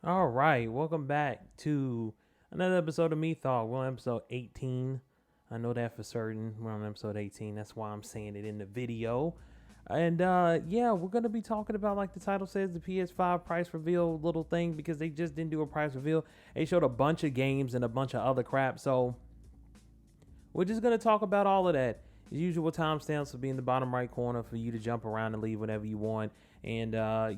All right, welcome back to another episode of Methough. We're on episode 18. I know that for certain. We're on episode 18. That's why I'm saying it in the video. And yeah, we're gonna be talking about, like the title says, the PS5 Price Reveal little thing, because they just didn't do a price reveal. They showed a bunch of games and a bunch of other crap. So we're just gonna talk about all of that. As usual, timestamps will be in the bottom right corner for you to jump around and leave whenever you want. And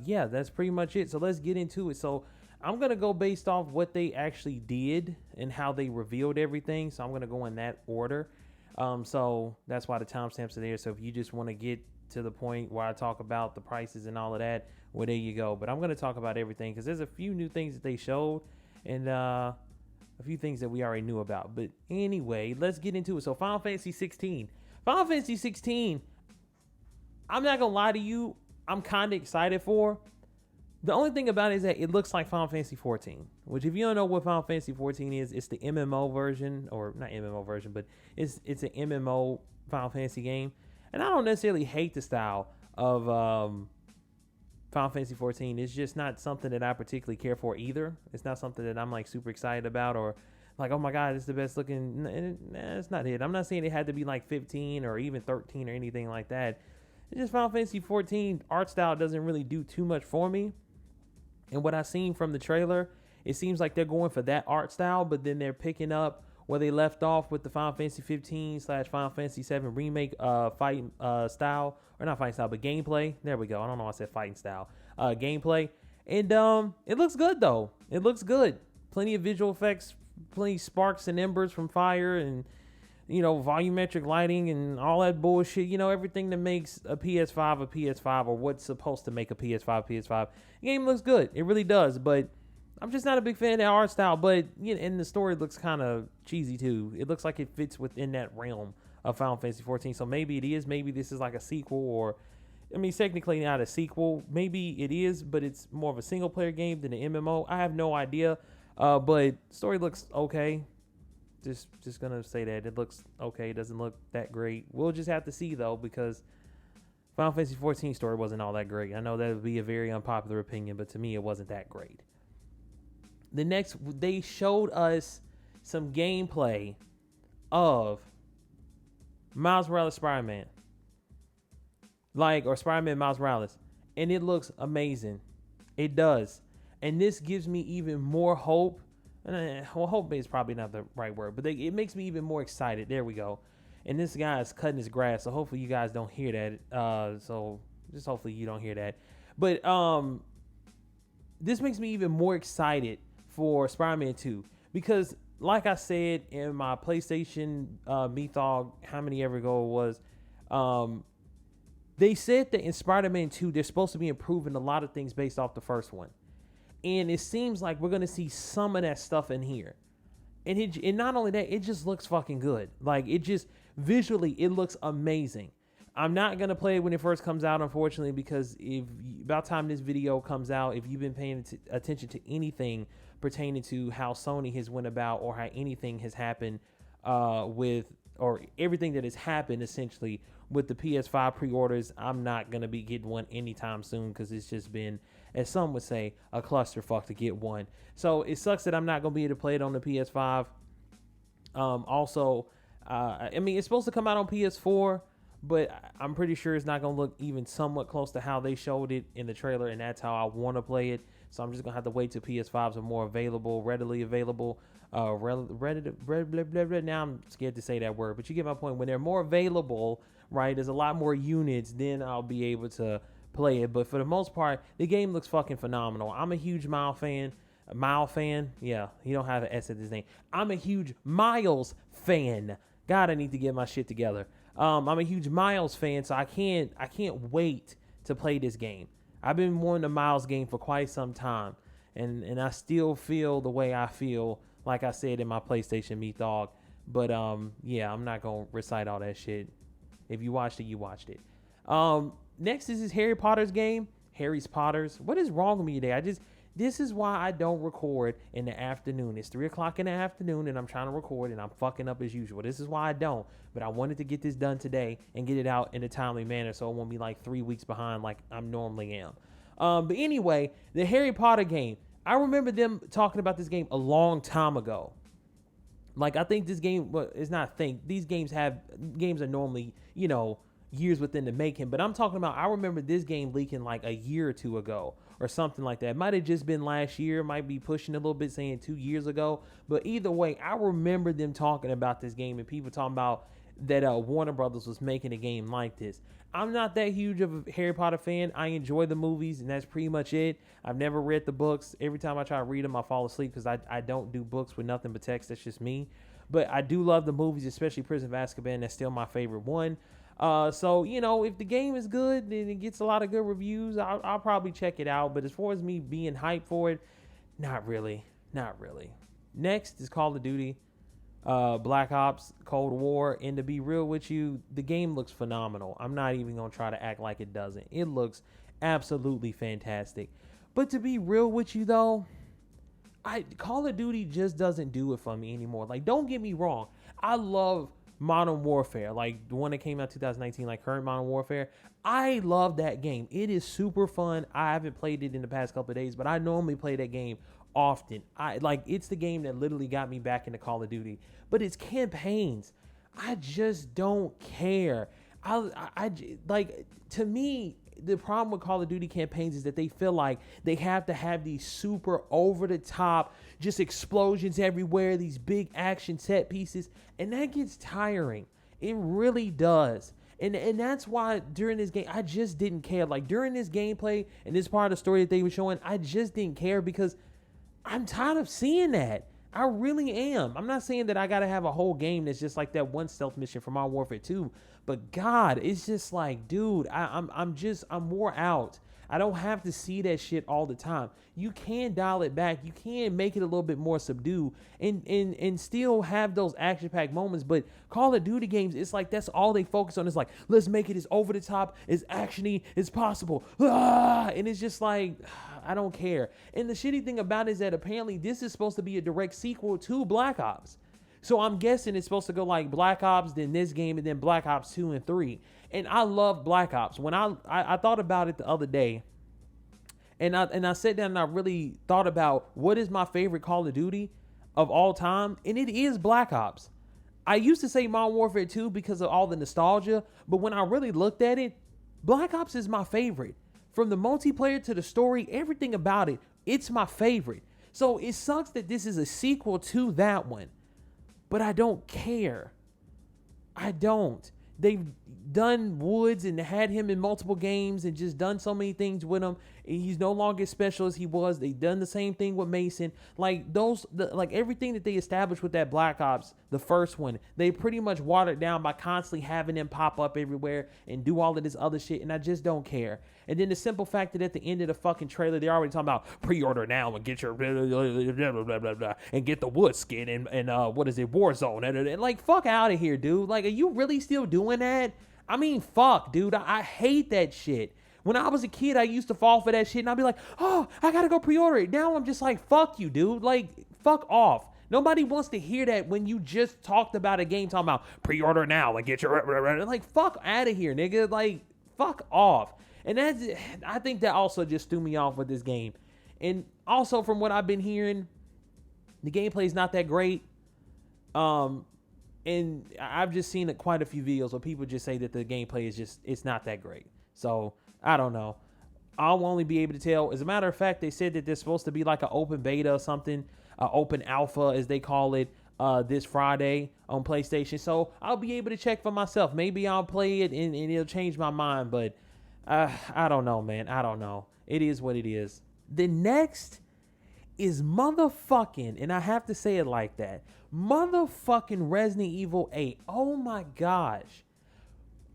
yeah, that's pretty much it. So let's get into it. So I'm gonna go based off what they actually did and how they revealed everything. So I'm gonna go in that order. So that's why the timestamps are there. So if you just want to get to the point where I talk about the prices and all of that, well, there you go. But I'm gonna talk about everything because there's a few new things that they showed, and a few things that we already knew about. But anyway, let's get into it. So Final Fantasy 16. Final Fantasy 16, I'm not gonna lie to you, I'm kind of excited for. The only thing about it is that it looks like Final Fantasy 14, which, if you don't know what Final Fantasy 14 is, it's the MMO version, or not MMO version, but it's an MMO Final Fantasy game. And I don't necessarily hate the style of Final Fantasy 14. It's just not something that I particularly care for either. It's not something that I'm like super excited about, or like, oh my god, it's the best looking. Nah, it's not it. I'm not saying it had to be like 15 or even 13 or anything like that. It's just Final Fantasy 14 art style doesn't really do too much for me. And what I've seen from the trailer, it seems like they're going for that art style, but then they're picking up where they left off with the Final Fantasy 15 / Final Fantasy 7 remake fighting style, or not fighting style, but gameplay. There we go. I don't know why I said fighting style. Gameplay. And it looks good though. It looks good. Plenty of visual effects, plenty of sparks and embers from fire, and volumetric lighting and all that bullshit. Everything that makes a PS5 a PS5, or what's supposed to make a PS5 PS5. The game looks good. It really does, but I'm just not a big fan of that art style. But and the story looks kind of cheesy too. It looks like it fits within that realm of Final Fantasy 14. So maybe it is. Maybe this is like a sequel, or I mean, technically not a sequel. Maybe it is, but it's more of a single player game than an MMO. I have no idea. But story looks okay. Just gonna say that it looks okay. It doesn't look that great. We'll just have to see though, because Final Fantasy 14 story wasn't all that great. I know that would be a very unpopular opinion, but to me it wasn't that great. The next, they showed us some gameplay of Miles Morales Spider-Man, or Spider-Man Miles Morales, and it looks amazing. It does, and this gives me even more hope. Well, hope is probably not the right word, but it makes me even more excited. There we go. And this guy is cutting his grass, so hopefully you guys don't hear that. So just hopefully you don't hear that. But this makes me even more excited for Spider-Man 2, because, like I said in my PlayStation Methough, how many ever ago it was, they said that in Spider-Man 2 they're supposed to be improving a lot of things based off the first one. And it seems like we're going to see some of that stuff in here. And not only that, it just looks fucking good. Like, it just, visually, it looks amazing. I'm not going to play it when it first comes out, unfortunately, because about time this video comes out, if you've been paying attention to anything pertaining to how Sony has went about, or how anything has happened or everything that has happened, essentially, with the PS5 pre-orders, I'm not going to be getting one anytime soon, because it's just been, as some would say, a clusterfuck to get one. So it sucks that I'm not going to be able to play it on the PS5. Also, I mean, it's supposed to come out on PS4, but I'm pretty sure it's not going to look even somewhat close to how they showed it in the trailer, and that's how I want to play it. So I'm just going to have to wait till PS5s are more readily available. Now I'm scared to say that word, but you get my point. When they're more available, right, there's a lot more units, then I'll be able to play it. But for the most part, the game looks fucking phenomenal. I'm a huge Miles fan. Yeah, he don't have an S at his name. I'm a huge Miles fan. God, I need to get my shit together. I'm a huge Miles fan, so I can't wait to play this game. I've been wanting a Miles game for quite some time, and I still feel the way I feel, like I said in my PlayStation Methough. But yeah, I'm not gonna recite all that shit. If you watched it, you watched it. Next is this Harry Potter's game. Harry's Potters. What is wrong with me today? This is why I don't record in the afternoon. It's 3 o'clock in the afternoon and I'm trying to record and I'm fucking up as usual. This is why I don't. But I wanted to get this done today and get it out in a timely manner, so it won't be like 3 weeks behind like I normally am. But anyway, the Harry Potter game. I remember them talking about this game a long time ago. Like, I think this game, well, it's not think. These games are normally, years within the making. But I'm talking about, I remember this game leaking like a year or two ago or something like that. It might have just been last year. Might be pushing a little bit, saying 2 years ago. But either way, I remember them talking about this game and people talking about that Warner Brothers was making a game like this. I'm not that huge of a Harry Potter fan. I enjoy the movies, and that's pretty much it. I've never read the books. Every time I try to read them, I fall asleep because I don't do books with nothing but text. That's just me. But I do love the movies, especially Prison of Azkaban. That's still my favorite one. So, if the game is good and it gets a lot of good reviews, I'll probably check it out. But as far as me being hyped for it, not really. Not really. Next is Call of Duty. Black Ops, Cold War, and to be real with you, the game looks phenomenal. I'm not even going to try to act like it doesn't. It looks absolutely fantastic. But to be real with you, though, Call of Duty just doesn't do it for me anymore. Like, don't get me wrong. I love Modern Warfare, like the one that came out 2019, like current Modern Warfare. I love that game. It is super fun. I haven't played it in the past couple of days, but I normally play that game often. It's the game that literally got me back into Call of Duty. But it's campaigns. I just don't care. To me, the problem with Call of Duty campaigns is that they feel like they have to have these super over the top, just explosions everywhere, these big action set pieces, and that gets tiring. It really does. And that's why during this game, I just didn't care. Like, during this gameplay and this part of the story that they were showing, I just didn't care because I'm tired of seeing that. I really am. I'm not saying that I got to have a whole game that's just like that one stealth mission from Modern Warfare 2. But God, it's just like, dude, I'm wore out. I don't have to see that shit all the time. You can dial it back. You can make it a little bit more subdued and still have those action-packed moments. But Call of Duty games, it's like that's all they focus on. It's like, let's make it as over the top, as actiony as possible. And it's just like, I don't care. And the shitty thing about it is that apparently this is supposed to be a direct sequel to Black Ops. So I'm guessing it's supposed to go like Black Ops, then this game, and then Black Ops 2 and 3. And I love Black Ops. When I thought about it the other day, and I sat down and I really thought about what is my favorite Call of Duty of all time, and it is Black Ops. I used to say Modern Warfare 2 because of all the nostalgia, but when I really looked at it, Black Ops is my favorite. From the multiplayer to the story, everything about it, it's my favorite. So it sucks that this is a sequel to that one. But I don't care. I don't. They've done Woods and had him in multiple games and just done so many things with him. He's no longer as special as he was. They've done the same thing with Mason. Like everything that they established with that Black Ops, the first one, they pretty much watered down by constantly having him pop up everywhere and do all of this other shit. And I just don't care. And then the simple fact that at the end of the fucking trailer, they're already talking about pre-order now and get your blah, blah, blah, blah, and get the wood skin and what is it, Warzone. And like, fuck out of here, dude. Like, are you really still doing that? I mean, fuck, dude. I hate that shit. When I was a kid, I used to fall for that shit and I'd be like, oh, I gotta go pre-order it. Now I'm just like, fuck you, dude. Like, fuck off. Nobody wants to hear that when you just talked about a game talking about pre-order now and get your, like, fuck out of here, nigga. Like, fuck off. And I think that also just threw me off with this game. And also from what I've been hearing, the gameplay is not that great. And I've just seen quite a few videos where people just say that the gameplay is it's not that great. So I don't know. I'll only be able to tell. As a matter of fact, they said that there's supposed to be like an open beta or something, open alpha as they call it, this Friday on PlayStation. So I'll be able to check for myself. Maybe I'll play it and it'll change my mind, but I don't know, man. I don't know. It is what it is. The next is motherfucking, and I have to say it like that, motherfucking Resident Evil 8. Oh my gosh.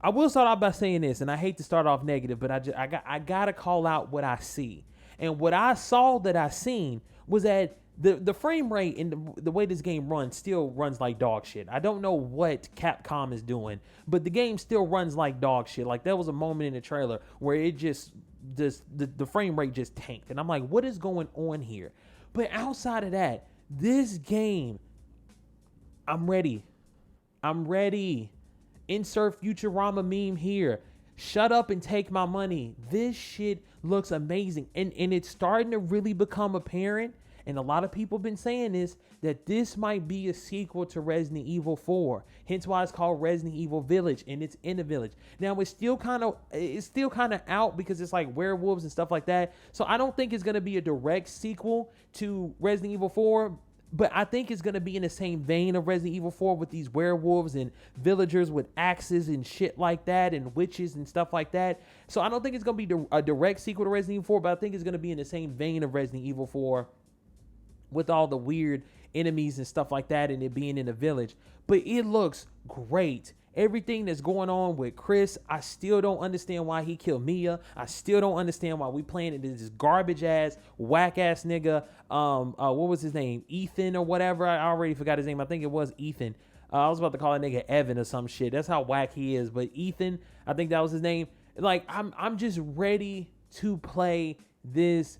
I will start off by saying this, and I hate to start off negative, but I gotta call out what I see. And what I saw that I seen was that the frame rate and the way this game runs still runs like dog shit. I don't know what Capcom is doing, but the game still runs like dog shit. Like, there was a moment in the trailer where it just, the frame rate just tanked. And I'm like, what is going on here? But outside of that, this game, I'm ready. Insert Futurama meme here. Shut up and take my money. This shit looks amazing. And it's starting to really become apparent, and a lot of people been saying this, that this might be a sequel to Resident Evil 4. Hence why it's called Resident Evil Village, and it's in a village. Now it's still kind of out because it's like werewolves and stuff like that. So I don't think it's going to be a direct sequel to Resident Evil 4. But I think it's going to be in the same vein of Resident Evil 4 with these werewolves and villagers with axes and shit like that and witches and stuff like that. So I don't think it's going to be a direct sequel to Resident Evil 4, but I think it's going to be in the same vein of Resident Evil 4 with all the weird enemies and stuff like that and it being in a village. But it looks great. Everything that's going on with Chris, I still don't understand why he killed Mia. I still don't understand why we playing it this garbage ass, whack ass nigga. What was his name? Ethan or whatever. I already forgot his name. I think it was Ethan. I was about to call that nigga Evan or some shit. That's how whack he is. But Ethan, I think that was his name. Like I'm just ready to play this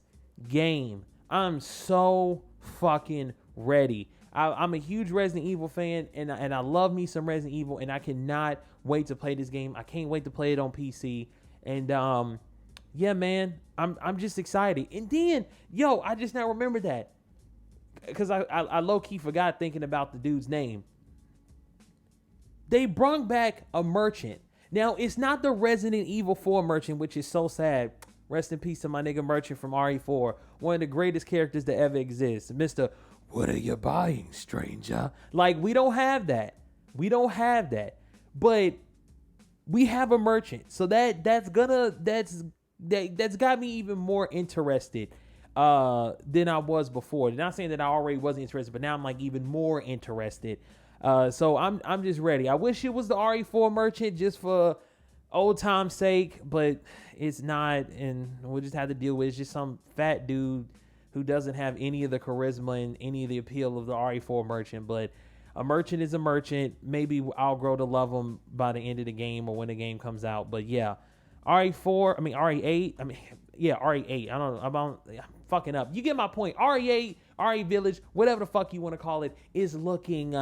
game. I'm so fucking ready. I'm a huge Resident Evil fan, and I love me some Resident Evil, and I cannot wait to play this game. I can't wait to play it on PC. And yeah, man, I'm just excited. And then, yo, I just now remembered that because I low key forgot thinking about the dude's name. They brung back a merchant. Now it's not the Resident Evil 4 merchant, which is so sad. Rest in peace to my nigga merchant from RE4, one of the greatest characters to ever exist, Mr. What are you buying, stranger? Like, we don't have that. We don't have that. But we have a merchant. So that's got me even more interested than I was before. Not saying that I already wasn't interested, but now I'm like even more interested. So I'm just ready. I wish it was the RE4 merchant just for old time's sake, but it's not, and we'll just have to deal with it. It's just some fat dude who doesn't have any of the charisma and any of the appeal of the RE4 merchant. But a merchant is a merchant. Maybe I'll grow to love him by the end of the game or when the game comes out. But yeah, RE8. RE8. I don't know. I'm fucking up. You get my point. RE8, RE Village, whatever the fuck you want to call it, is looking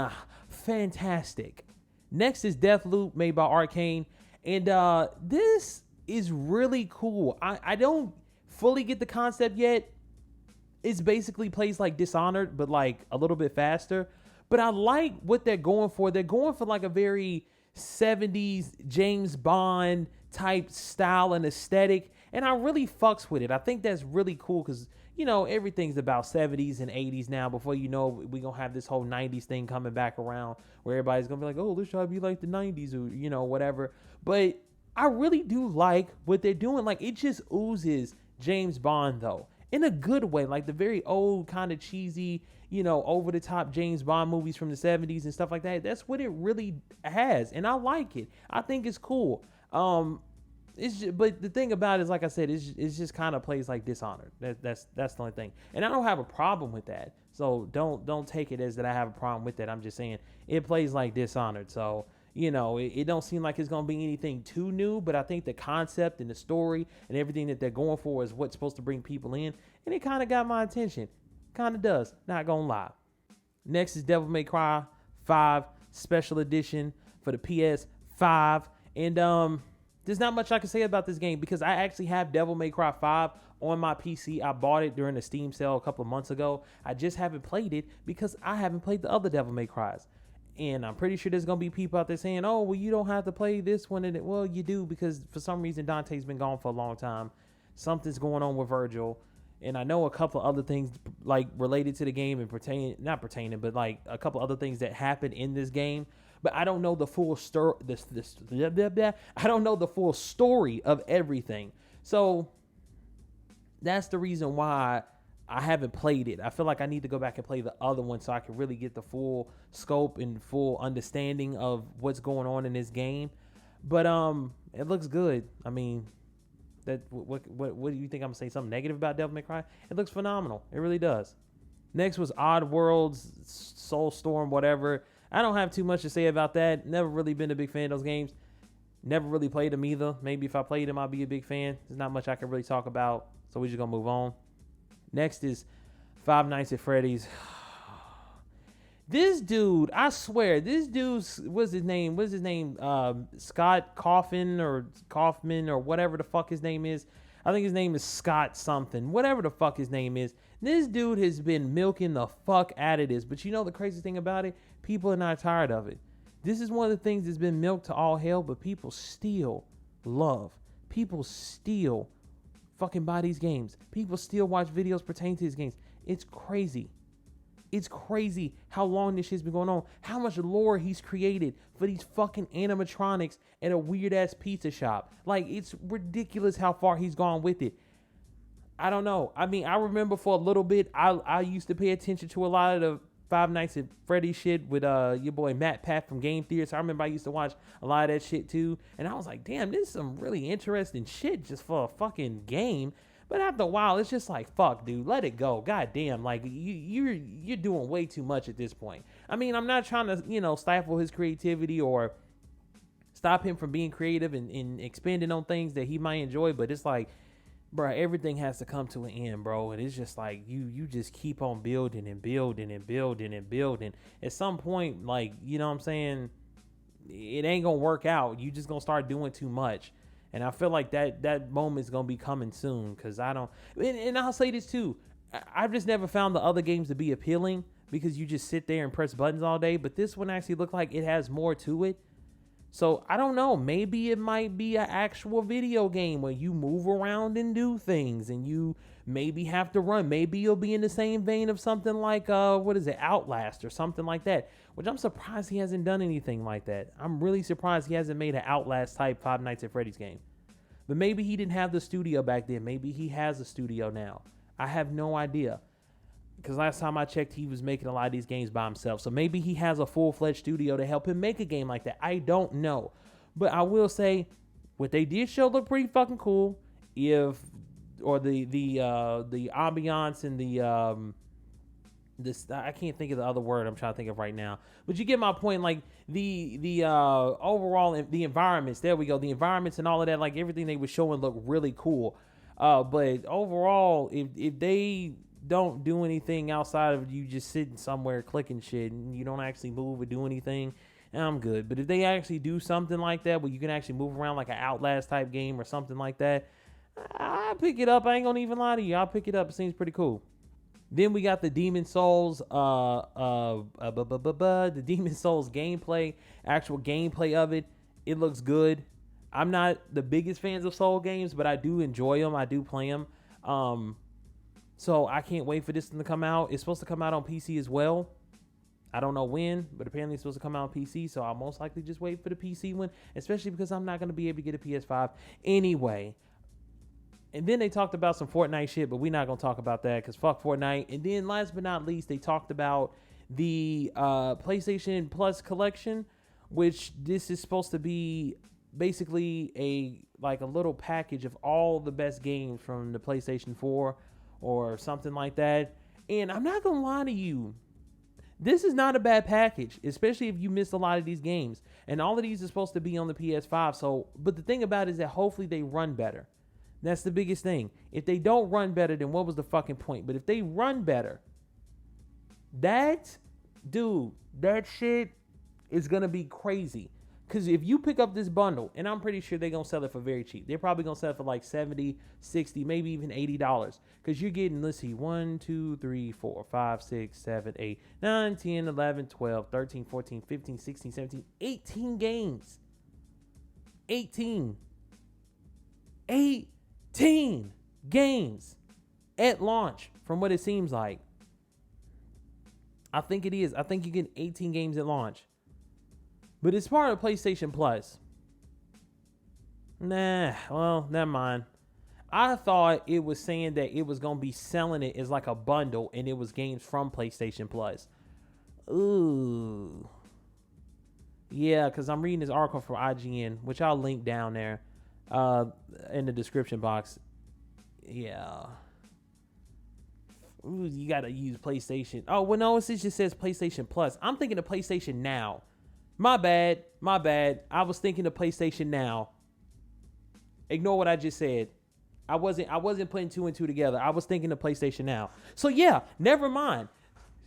fantastic. Next is Deathloop, made by Arcane. And this is really cool. I don't fully get the concept yet. It's basically plays like Dishonored, but like a little bit faster. But I like what they're going for. They're going for like a very 70s James Bond type style and aesthetic. And I really fucks with it. I think that's really cool because, you know, everything's about 70s and 80s now. Before you know, we're going to have this whole 90s thing coming back around where everybody's going to be like, oh, let's try to be like the 90s or, you know, whatever. But I really do like what they're doing. Like, it just oozes James Bond, though, in a good way. Like the very old kind of cheesy, you know, over the top James Bond movies from the 70s and stuff like that. That's what it really has. And I like it. I think it's cool. It's just, but the thing about it is, like I said, it's just kind of plays like Dishonored. That's the only thing. And I don't have a problem with that. So don't take it as that I have a problem with that. I'm just saying it plays like Dishonored. So, you know, it don't seem like it's going to be anything too new, but I think the concept and the story and everything that they're going for is what's supposed to bring people in. And it kind of got my attention. Kind of does. Not going to lie. Next is Devil May Cry 5 Special Edition for the PS5. And there's not much I can say about this game because I actually have Devil May Cry 5 on my PC. I bought it during the Steam sale a couple of months ago. I just haven't played it because I haven't played the other Devil May Cries. And I'm pretty sure there's going to be people out there saying, oh, well, you don't have to play this one. And well, you do, because for some reason, Dante's been gone for a long time. Something's going on with Virgil. And I know a couple of other things like related to the game and not pertaining, but like a couple other things that happened in this game. But I don't know the full story. I don't know the full story of everything. So that's the reason why I haven't played it. I feel like I need to go back and play the other one so I can really get the full scope and full understanding of what's going on in this game. But it looks good. I mean, what do you think? I'm gonna say something negative about Devil May Cry? It looks phenomenal. It really does. Next was Odd Worlds, Soulstorm, whatever. I don't have too much to say about that. Never really been a big fan of those games. Never really played them either. Maybe if I played them, I'd be a big fan. There's not much I can really talk about, so we're just gonna move on. Next is Five Nights at Freddy's. This dude, I swear, this dude's, what's his name? Scott Coffin or Kaufman or whatever the fuck his name is. I think his name is Scott something. Whatever the fuck his name is. This dude has been milking the fuck out of this. But you know the crazy thing about it? People are not tired of it. This is one of the things that's been milked to all hell, but people still love. People still fucking buy these games. People still watch videos pertaining to these games. It's crazy. It's crazy how long this shit's been going on. How much lore he's created for these fucking animatronics at a weird ass pizza shop. Like, it's ridiculous how far he's gone with it. I don't know. I mean, I remember for a little bit, I used to pay attention to a lot of the Five Nights at Freddy's shit with your boy Matt Pat from Game Theory. So I remember I used to watch a lot of that shit too. And I was like, damn, this is some really interesting shit just for a fucking game. But after a while, it's just like, fuck, dude, let it go. God damn, like, you're doing way too much at this point. I mean, I'm not trying to, stifle his creativity or stop him from being creative and expanding on things that he might enjoy. But it's like, bro, everything has to come to an end, bro. And it's just like, you just keep on building and building and building and building. At some point, like, you know what I'm saying? It ain't going to work out. You just going to start doing too much. And I feel like that moment's going to be coming soon because I don't... And I'll say this too. I've just never found the other games to be appealing because you just sit there and press buttons all day. But this one actually looked like it has more to it. So I don't know. Maybe it might be an actual video game where you move around and do things and you maybe have to run. Maybe you'll be in the same vein of something like, Outlast or something like that. Which I'm surprised he hasn't done anything like that. I'm really surprised he hasn't made an Outlast type Five Nights at Freddy's game. But maybe he didn't have the studio back then. Maybe he has a studio now. I have no idea. Because last time I checked, he was making a lot of these games by himself. So maybe he has a full-fledged studio to help him make a game like that. I don't know. But I will say, what they did show looked pretty fucking cool. The ambiance and I can't think of the other word I'm trying to think of right now. But you get my point. Like the overall, the environments, there we go. The environments and all of that, like everything they were showing looked really cool. But overall, if they don't do anything outside of you just sitting somewhere clicking shit and you don't actually move or do anything, I'm good. But if they actually do something like that where you can actually move around like an Outlast type game or something like that, I'll pick it up. I ain't gonna even lie to you. I'll pick it up. It seems pretty cool. Then we got the Demon Souls, the Demon Souls gameplay, actual gameplay of it. It looks good. I'm not the biggest fans of Soul games, but I do enjoy them. I do play them. So I can't wait for this to come out. It's supposed to come out on PC as well. I don't know when, but apparently it's supposed to come out on PC. So I'll most likely just wait for the PC one, especially because I'm not going to be able to get a PS5 anyway. And then they talked about some Fortnite shit, but we're not going to talk about that because fuck Fortnite. And then last but not least, they talked about the PlayStation Plus collection, which this is supposed to be basically a little package of all the best games from the PlayStation 4 or something like that. And I'm not going to lie to you. This is not a bad package, especially if you missed a lot of these games. And all of these are supposed to be on the PS5. So, but the thing about it is that hopefully they run better. That's the biggest thing. If they don't run better, then what was the fucking point? But if they run better, that shit is going to be crazy. Because if you pick up this bundle, and I'm pretty sure they're going to sell it for very cheap. They're probably going to sell it for like $70, $60, maybe even $80. Because you're getting, let's see, 1, 2, 3, 4, 5, 6, 7, 8, 9, 10, 11, 12, 13, 14, 15, 16, 17, 18 games. 18 games at launch, from what it seems like. I think it is. I think you get 18 games at launch. But it's part of PlayStation Plus. Nah, well, never mind. I thought it was saying that it was going to be selling it as like a bundle and it was games from PlayStation Plus. Ooh. Yeah, because I'm reading this article from IGN, which I'll link down there in the description box. Yeah. Ooh, you got to use PlayStation. Oh, well, no, it just says PlayStation Plus. I'm thinking of PlayStation Now. My bad. I was thinking of PlayStation Now. Ignore what I just said. I wasn't putting two and two together. I was thinking of PlayStation Now. So yeah, never mind.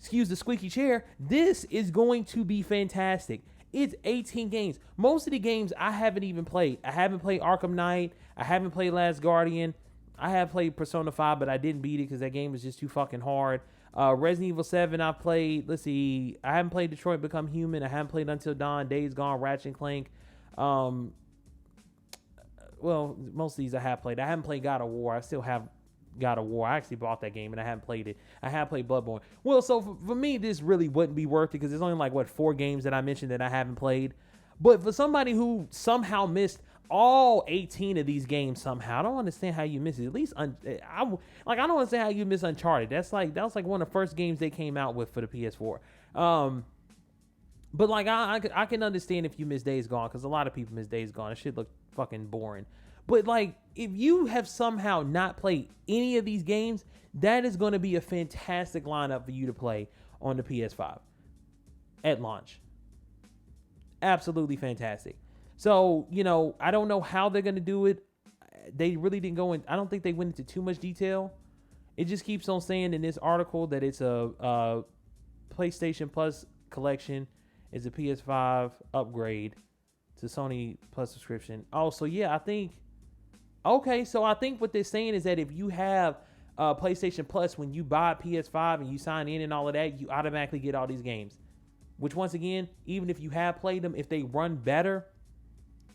excuse the squeaky chair, this is going to be fantastic. It's 18 games. Most of the games I haven't even played. I haven't played Arkham Knight. I haven't played Last Guardian. I have played Persona 5, but I didn't beat it because that game was just too fucking hard. Resident Evil 7, I've played. Let's see. I haven't played Detroit Become Human. I haven't played Until Dawn, Days Gone, Ratchet and Clank. Well, most of these I have played. I haven't played God of War. I still have God of War. I actually bought that game and I haven't played it. I have played Bloodborne. Well, so for me, this really wouldn't be worth it because there's only like, 4 games that I mentioned that I haven't played. But for somebody who somehow missed all 18 of these games somehow, I don't understand how you miss it. At least, I don't understand how you miss Uncharted. That was like one of the first games they came out with for the PS4. But like, I can understand if you miss Days Gone because a lot of people miss Days Gone. It shit look fucking boring. But like, if you have somehow not played any of these games, that is going to be a fantastic lineup for you to play on the PS5 at launch. Absolutely fantastic. So, I don't know how they're going to do it. They really didn't go in. I don't think they went into too much detail. It just keeps on saying in this article that it's a PlayStation Plus collection. It's a PS5 upgrade to Sony Plus subscription. Oh, so yeah, I think what they're saying is that if you have PlayStation Plus, when you buy a PS5 and you sign in and all of that, you automatically get all these games. Which, once again, even if you have played them, if they run better,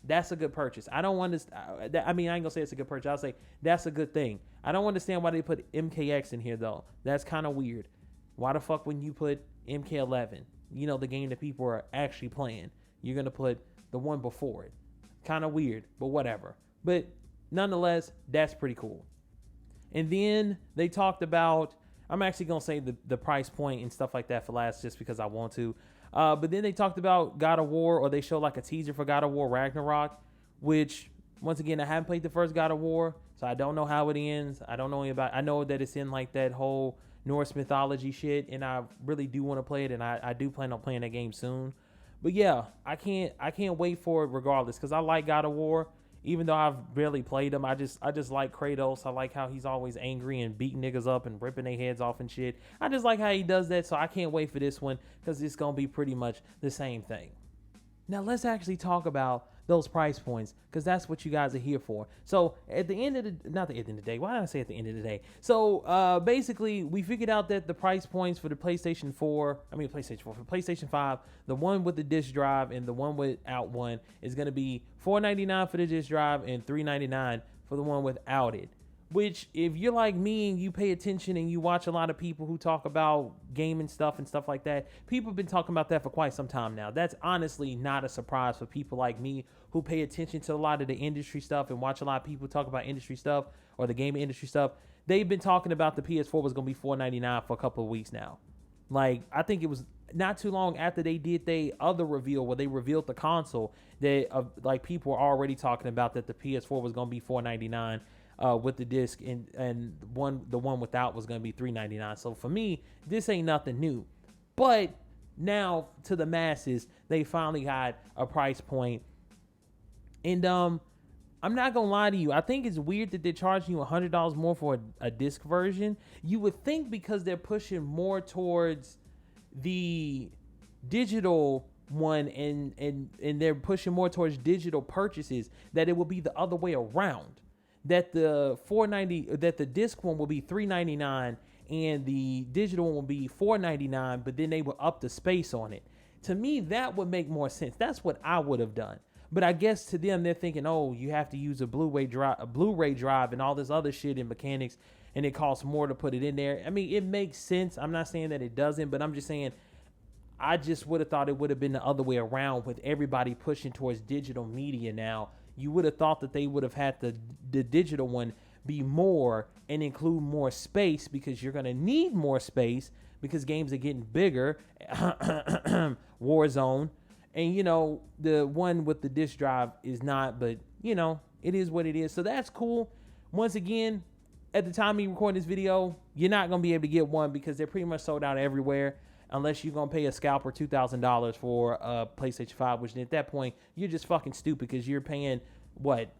that's a good purchase. I don't understand. I ain't gonna say it's a good purchase. I'll say that's a good thing. I don't understand why they put MKX in here though. That's kind of weird. Why the fuck wouldn't you put MK11? The game that people are actually playing. You're gonna put the one before it. Kind of weird, but whatever. But nonetheless, that's pretty cool. And then they talked about, I'm actually gonna say the price point and stuff like that for last, just because I want to. But then they talked about God of War, or they showed like a teaser for God of War Ragnarok, which, once again, I haven't played the first God of War, so I don't know how it ends. I don't know I know that it's in like that whole Norse mythology shit, and I really do want to play it, and I do plan on playing that game soon. But yeah, I can't wait for it regardless, because I like God of War. Even though I've barely played him, I just like Kratos. I like how he's always angry and beating niggas up and ripping their heads off and shit. I just like how he does that, so I can't wait for this one because it's going to be pretty much the same thing. Now, let's actually talk about those price points because that's what you guys are here for. So, at the end of the... Not the end of the day. Why did I say at the end of the day? So, basically, we figured out that the price points for the PlayStation 4... for PlayStation 5, the one with the disc drive and the one without one is going to be $4.99 for the disc drive and $3.99 for the one without it. Which, if you're like me and you pay attention and you watch a lot of people who talk about gaming stuff and stuff like that, people have been talking about that for quite some time now. That's honestly not a surprise for people like me who pay attention to a lot of the industry stuff and watch a lot of people talk about industry stuff or the gaming industry stuff. They've been talking about the PS4 was going to be $4.99 for a couple of weeks now. Like, I think it was not too long after they did their other reveal where they revealed the console that like people were already talking about that the PS4 was going to be $4.99. With the disc and the one without was going to be $3.99. So for me, this ain't nothing new. But now to the masses, they finally got a price point. And I'm not going to lie to you. I think it's weird that they're charging you $100 more for a disc version. You would think because they're pushing more towards the digital one and they're pushing more towards digital purchases that it will be the other way around. That the disc one will be $3.99 and the digital one will be $4.99, but then they will up the space on it. To me, that would make more sense. That's what I would have done. But I guess to them, they're thinking, oh, you have to use a Blu-ray drive and all this other shit and mechanics, and it costs more to put it in there. I mean, it makes sense. I'm not saying that it doesn't, but I'm just saying I just would have thought it would have been the other way around with everybody pushing towards digital media now. You would have thought that they would have had the digital one be more and include more space because you're going to need more space because games are getting bigger. Warzone. And, the one with the disc drive is not, but, it is what it is. So that's cool. Once again, at the time of recording this video, you're not going to be able to get one because they're pretty much sold out everywhere. Unless you're going to pay a scalper $2,000 for a PlayStation 5, which at that point, you're just fucking stupid because you're paying, what,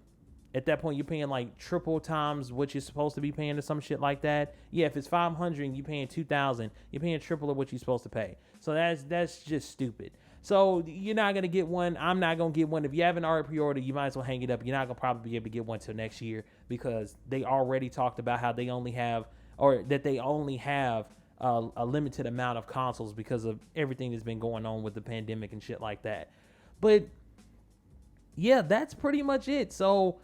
At that point, you're paying like triple times what you're supposed to be paying or some shit like that. Yeah, if it's 500 and you're paying 2,000, you're paying triple of what you're supposed to pay. So that's just stupid. So you're not gonna get one. I'm not gonna get one. If you haven't already pre-ordered, you might as well hang it up. You're not gonna probably be able to get one till next year because they already talked about how they only have a limited amount of consoles because of everything that's been going on with the pandemic and shit like that. But yeah, that's pretty much it. So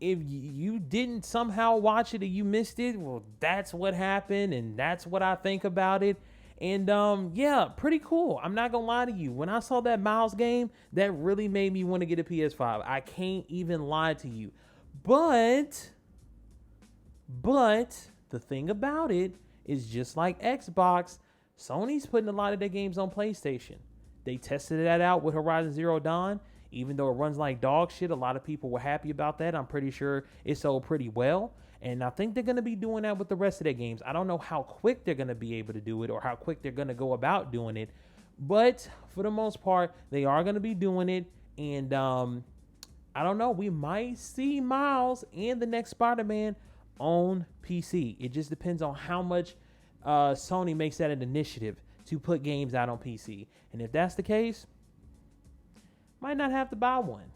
if you didn't somehow watch it or you missed it, well, that's what happened, and that's what I think about it. And yeah, pretty cool. I'm not gonna lie to you. When I saw that Miles game, that really made me want to get a PS5. I can't even lie to you. But the thing about it is, just like Xbox, Sony's putting a lot of their games on PlayStation. They tested that out with Horizon Zero Dawn. Even though it runs like dog shit, a lot of people were happy about that. I'm pretty sure it sold pretty well. And I think they're going to be doing that with the rest of their games. I don't know how quick they're going to be able to do it or how quick they're going to go about doing it. But for the most part, they are going to be doing it. And I don't know. We might see Miles and the next Spider-Man on PC. It just depends on how much Sony makes that an initiative to put games out on PC. And if that's the case, might not have to buy one,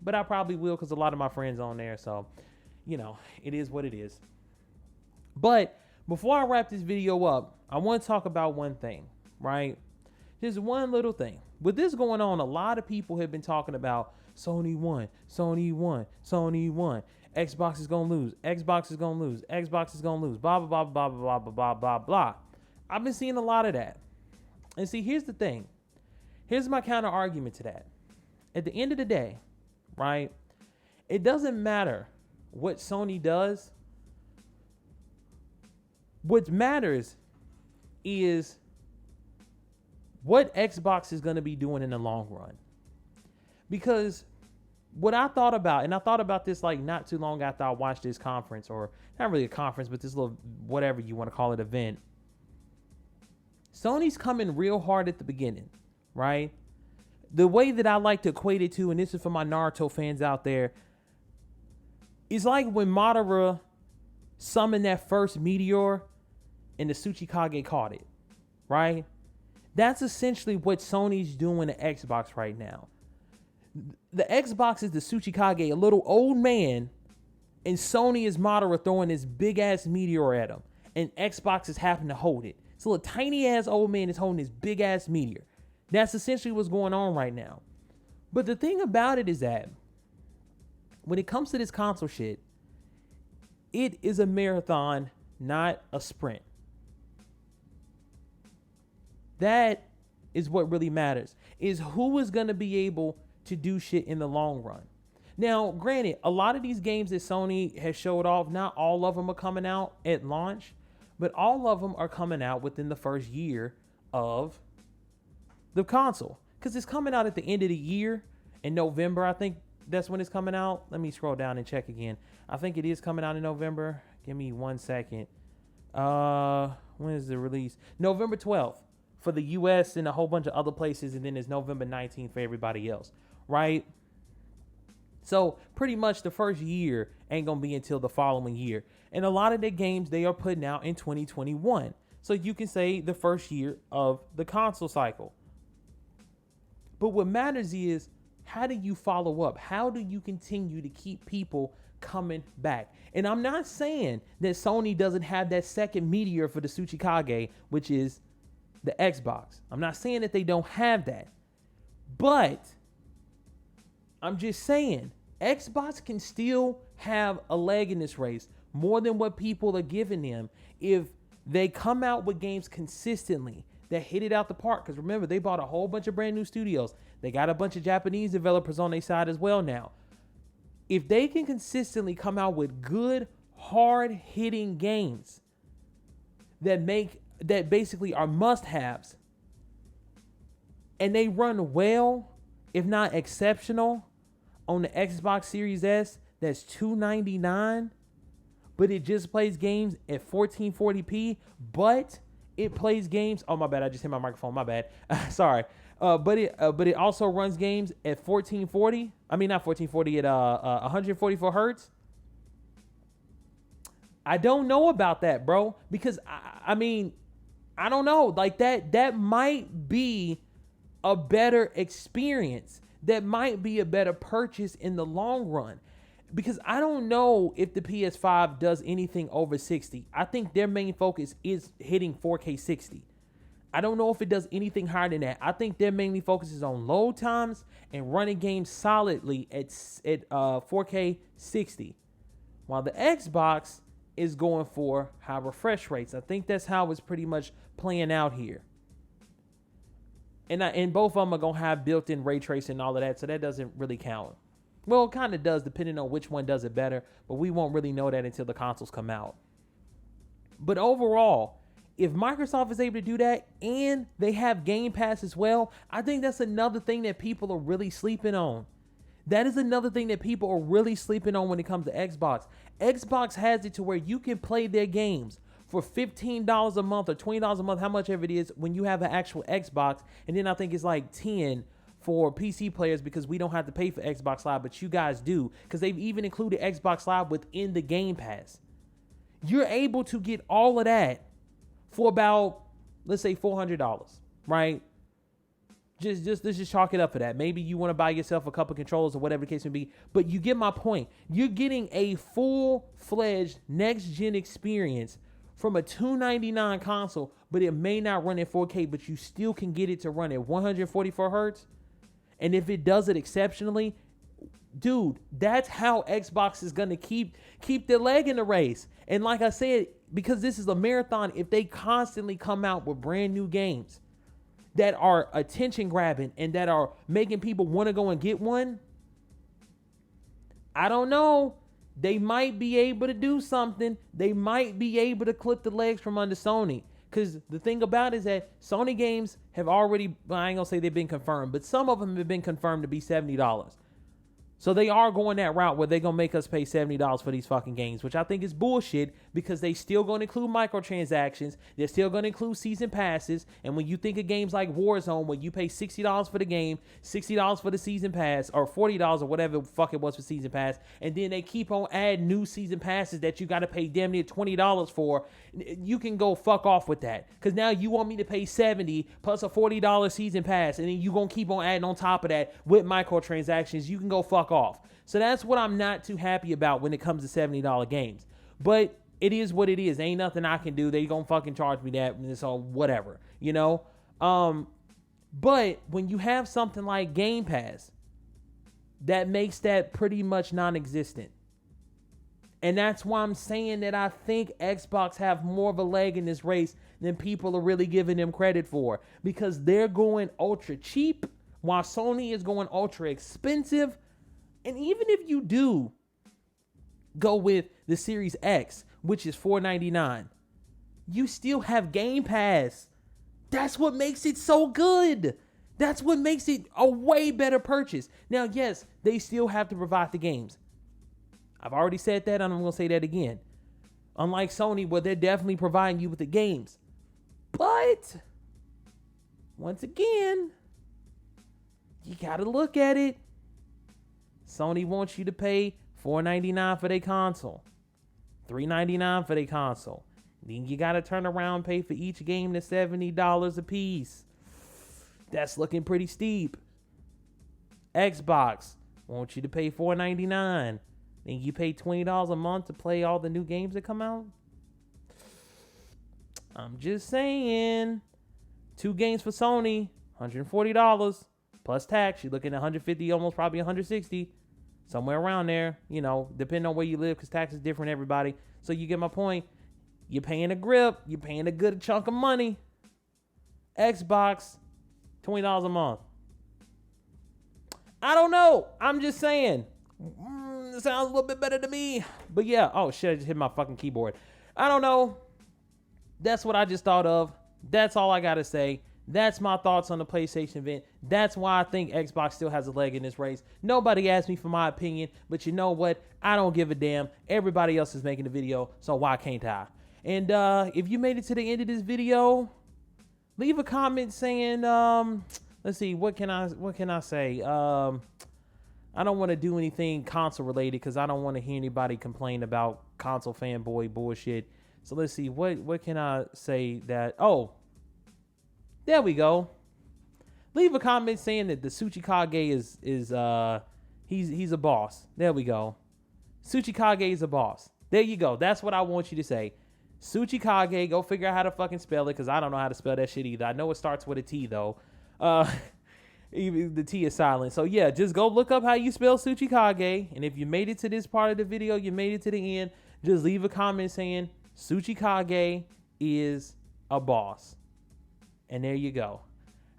but I probably will because a lot of my friends on there. So, it is what it is. But before I wrap this video up, I want to talk about one thing, right? Just one little thing. With this going on, a lot of people have been talking about Sony won, Sony won, Sony won. Xbox is going to lose. Xbox is going to lose. Xbox is going to lose. Blah, blah, blah, blah, blah, blah, blah, blah, blah. I've been seeing a lot of that. And see, here's the thing. Here's my counter argument to that. At the end of the day, right, it doesn't matter what Sony does. What matters is what Xbox is going to be doing in the long run. Because what I thought about, and I thought about this like not too long after I watched this conference, or not really a conference, but this little, whatever you want to call it, event. Sony's coming real hard at the beginning, right? The way that I like to equate it to, and this is for my Naruto fans out there, is like when Madara summoned that first meteor and the Tsuchikage caught it, right? That's essentially what Sony's doing to Xbox right now. The Xbox is the Tsuchikage, a little old man, and Sony is Madara throwing this big-ass meteor at him, and Xbox is having to hold it. So a tiny-ass old man is holding this big-ass meteor. That's essentially what's going on right now. But the thing about it is that when it comes to this console shit, it is a marathon, not a sprint. That is what really matters, is who is going to be able to do shit in the long run. Now, granted, a lot of these games that Sony has showed off, not all of them are coming out at launch, but all of them are coming out within the first year of the console, because it's coming out at the end of the year in November. I think that's when it's coming out. Let me scroll down and check again. I think it is coming out in November. Give me 1 second. When is the release? November 12th for the US and a whole bunch of other places, and then it's November 19th for everybody else, right? So pretty much the first year ain't gonna be until the following year, and a lot of the games they are putting out in 2021. So you can say the first year of the console cycle. But what matters is, how do you follow up? How do you continue to keep people coming back? And I'm not saying that Sony doesn't have that second meteor for the Tsuchikage, which is the Xbox. I'm not saying that they don't have that. But I'm just saying, Xbox can still have a leg in this race more than what people are giving them if they come out with games consistently that hit it out the park. Because remember, they bought a whole bunch of brand new studios. They got a bunch of Japanese developers on their side as well now. If they can consistently come out with good, hard-hitting games that basically are must-haves, and they run well, if not exceptional, on the Xbox Series S, that's $299, but it just plays games at 1440p, but it plays games. Oh, my bad. I just hit my microphone. My bad. Sorry. But it also runs games at 1440. I mean, not 1440, at 144 hertz. I don't know about that, bro, because I mean, I don't know. Like that might be a better experience. That might be a better purchase in the long run. Because I don't know if the PS5 does anything over 60. I think their main focus is hitting 4K 60. I don't know if it does anything higher than that. I think their mainly focuses on load times and running games solidly at 4K 60. While the Xbox is going for high refresh rates. I think that's how it's pretty much playing out here. And both of them are going to have built-in ray tracing and all of that, so that doesn't really count. Well, it kind of does, depending on which one does it better, but we won't really know that until the consoles come out. But overall, if Microsoft is able to do that and they have Game Pass as well, I think that's another thing that people are really sleeping on. That is another thing that people are really sleeping on when it comes to Xbox. Xbox has it to where you can play their games for $15 a month or $20 a month, how much ever it is, when you have an actual Xbox. And then I think it's like $10 for PC players because we don't have to pay for Xbox Live, but you guys do, because they've even included Xbox Live within the Game Pass. You're able to get all of that for about, let's say, $400, right? Let's just chalk it up for that. Maybe you want to buy yourself a couple controllers or whatever the case may be, but you get my point. You're getting a full-fledged next-gen experience from a $299 console, but it may not run at 4K, but you still can get it to run at 144 hertz. And if it does it exceptionally, dude, that's how Xbox is going to keep their leg in the race. And like I said, because this is a marathon, if they constantly come out with brand new games that are attention grabbing and that are making people want to go and get one, I don't know. They might be able to do something. They might be able to clip the legs from under Sony. Because the thing about it is that Sony games have already, well, I ain't going to say they've been confirmed, but some of them have been confirmed to be $70. So they are going that route where they're going to make us pay $70 for these fucking games, which I think is bullshit because they still going to include microtransactions. They're still going to include season passes. And when you think of games like Warzone, where you pay $60 for the game, $60 for the season pass, or $40 or whatever the fuck it was for season pass, and then they keep on adding new season passes that you got to pay damn near $20 for, you can go fuck off with that. Because now you want me to pay $70 plus a $40 season pass, and then you going to keep on adding on top of that with microtransactions. You can go fuck off. So that's what I'm not too happy about when it comes to $70 games. But it is what it is. Ain't nothing I can do. They gonna fucking charge me that, so whatever, you know? But when you have something like Game Pass, that makes that pretty much non-existent. And that's why I'm saying that I think Xbox have more of a leg in this race than people are really giving them credit for. Because they're going ultra cheap, while Sony is going ultra expensive. And even if you do go with the Series X, which is $499, you still have Game Pass. That's what makes it so good. That's what makes it a way better purchase. Now, yes, they still have to provide the games. I've already said that, and I'm going to say that again. Unlike Sony, where they're definitely providing you with the games. But, once again, you got to look at it. Sony wants you to pay $499 for their console, $399 for their console. Then you got to turn around and pay for each game to $70 a piece. That's looking pretty steep. Xbox wants you to pay $499. Then you pay $20 a month to play all the new games that come out. I'm just saying. 2 games for Sony, $140. Plus tax, you're looking at $150, almost probably $160. Somewhere around there, you know, depending on where you live, because tax is different, everybody. So you get my point. You're paying a grip. You're paying a good chunk of money. Xbox, $20 a month. I don't know. I'm just saying. It sounds a little bit better to me. But yeah. Oh, shit. I just hit my fucking keyboard. I don't know. That's what I just thought of. That's all I got to say. That's my thoughts on the PlayStation event. That's why I think Xbox still has a leg in this race. Nobody asked me for my opinion, but you know what? I don't give a damn. Everybody else is making the video, so why can't I? And if you made it to the end of this video, leave a comment saying, let's see, what can I say? I don't want to do anything console related because I don't want to hear anybody complain about console fanboy bullshit. So let's see, what can I say that, oh, there we go. Leave a comment saying that the Tsuchikage is he's a boss. There we go. Tsuchikage is a boss. There you go. That's what I want you to say. Tsuchikage, go figure out how to fucking spell it because I don't know how to spell that shit either. I know it starts with a T though. Even the T is silent. So yeah, just go look up how you spell Tsuchikage. And if you made it to this part of the video, you made it to the end, just leave a comment saying Tsuchikage is a boss. And there you go.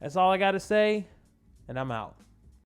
That's all I got to say. And I'm out.